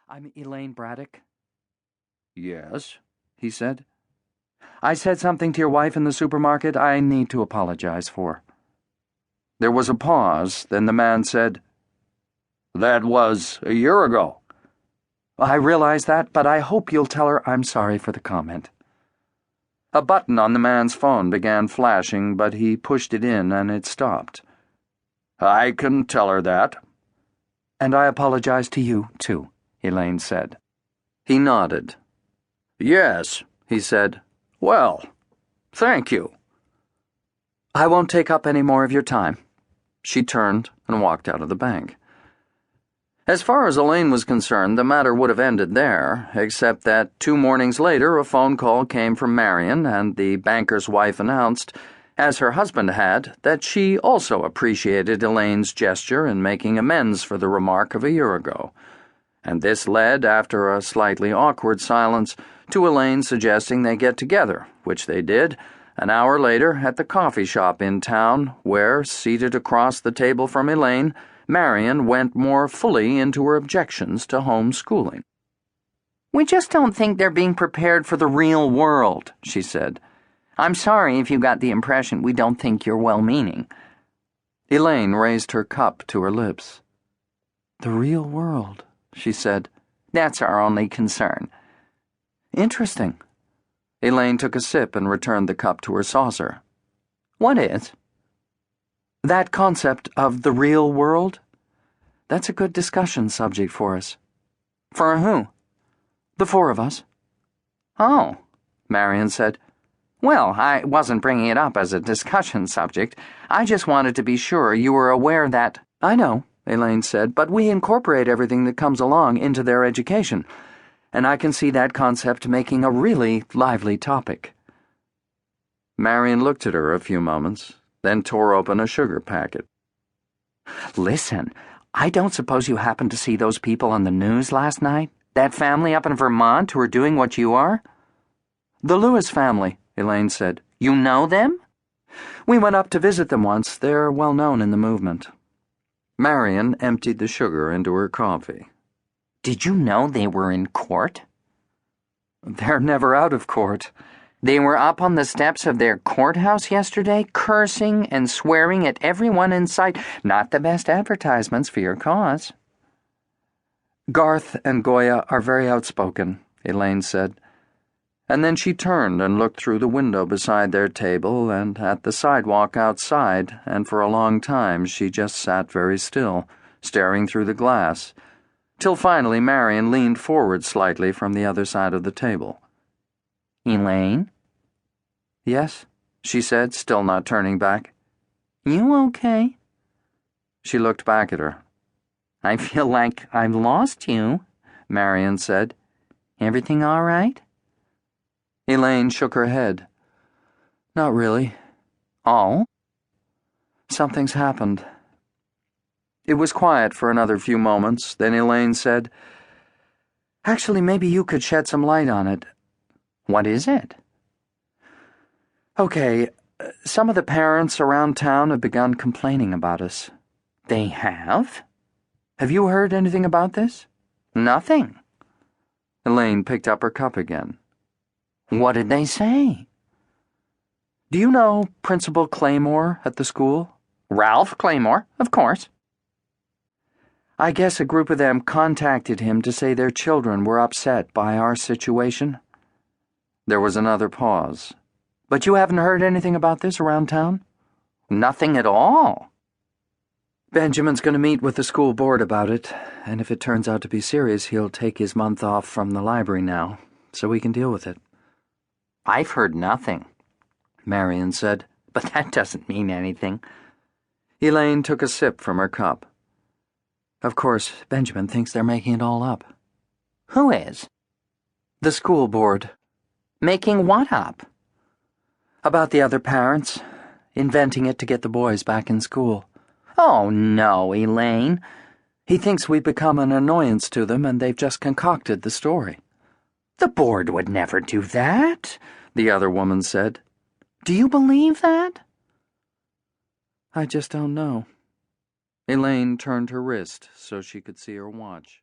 I'm Elaine Braddock. Yes, he said. I said something to your wife in the supermarket I need to apologize for. There was a pause, then the man said, "That was a year ago." I realize that, but I hope you'll tell her I'm sorry for the comment. A button on the man's phone began flashing, but he pushed it in and it stopped. "I can tell her that." And I apologize to you, too, Elaine said. He nodded. "Yes," he said. "Well, thank you." I won't take up any more of your time. She turned and walked out of the bank. As far as Elaine was concerned, the matter would have ended there, except that 2 mornings later a phone call came from Marion, and the banker's wife announced, as her husband had, that she also appreciated Elaine's gesture in making amends for the remark of a year ago. And this led, after a slightly awkward silence, to Elaine suggesting they get together, which they did, an hour later at the coffee shop in town, where, seated across the table from Elaine, Marion went more fully into her objections to homeschooling. "We just don't think they're being prepared for the real world," she said. "I'm sorry if you got the impression we don't think you're well-meaning." Elaine raised her cup to her lips. "The real world," she said. "That's our only concern." "Interesting." Elaine took a sip and returned the cup to her saucer. "What is?" "That concept of the real world. That's a good discussion subject for us." "For who?" "The 4 of us." "Oh," Marion said. "Well, I wasn't bringing it up as a discussion subject. I just wanted to be sure you were aware that—" "I know," Elaine said, "but we incorporate everything that comes along into their education, and I can see that concept making a really lively topic." Marion looked at her a few moments, then tore open a sugar packet. "Listen, I don't suppose you happened to see those people on the news last night? That family up in Vermont who are doing what you are?" "The Lewis family," Elaine said. "You know them?" "We went up to visit them once. They're well known in the movement." Marion emptied the sugar into her coffee. "Did you know they were in court?" "They're never out of court." "They were up on the steps of their courthouse yesterday, cursing and swearing at everyone in sight. Not the best advertisements for your cause." "Garth and Goya are very outspoken," Elaine said. And then she turned and looked through the window beside their table and at the sidewalk outside, and for a long time she just sat very still, staring through the glass, till finally Marion leaned forward slightly from the other side of the table. "Elaine?" "Yes," she said, still not turning back. "You okay?" She looked back at her. "I feel like I've lost you," Marion said. "Everything all right?" Elaine shook her head. "Not really." "Oh?" "Something's happened." It was quiet for another few moments, then Elaine said, "Actually, maybe you could shed some light on it." "What is it?" "Okay, some of the parents around town have begun complaining about us." "They have?" "Have you heard anything about this?" "Nothing." Elaine picked up her cup again. "What did they say?" "Do you know Principal Claymore at the school?" "Ralph Claymore, of course." "I guess a group of them contacted him to say their children were upset by our situation." There was another pause. "But you haven't heard anything about this around town?" "Nothing at all." "Benjamin's going to meet with the school board about it, and if it turns out to be serious, he'll take his month off from the library now, so we can deal with it." "I've heard nothing," Marion said. "but that doesn't mean anything." Elaine took a sip from her cup. "Of course, Benjamin thinks they're making it all up." "Who is?" "The school board." "Making what up?" "About the other parents, inventing it to get the boys back in school." "Oh, no, Elaine." "He thinks we've become an annoyance to them and they've just concocted the story." "The board would never do that," the other woman said. "Do you believe that?" "I just don't know." Elaine turned her wrist so she could see her watch.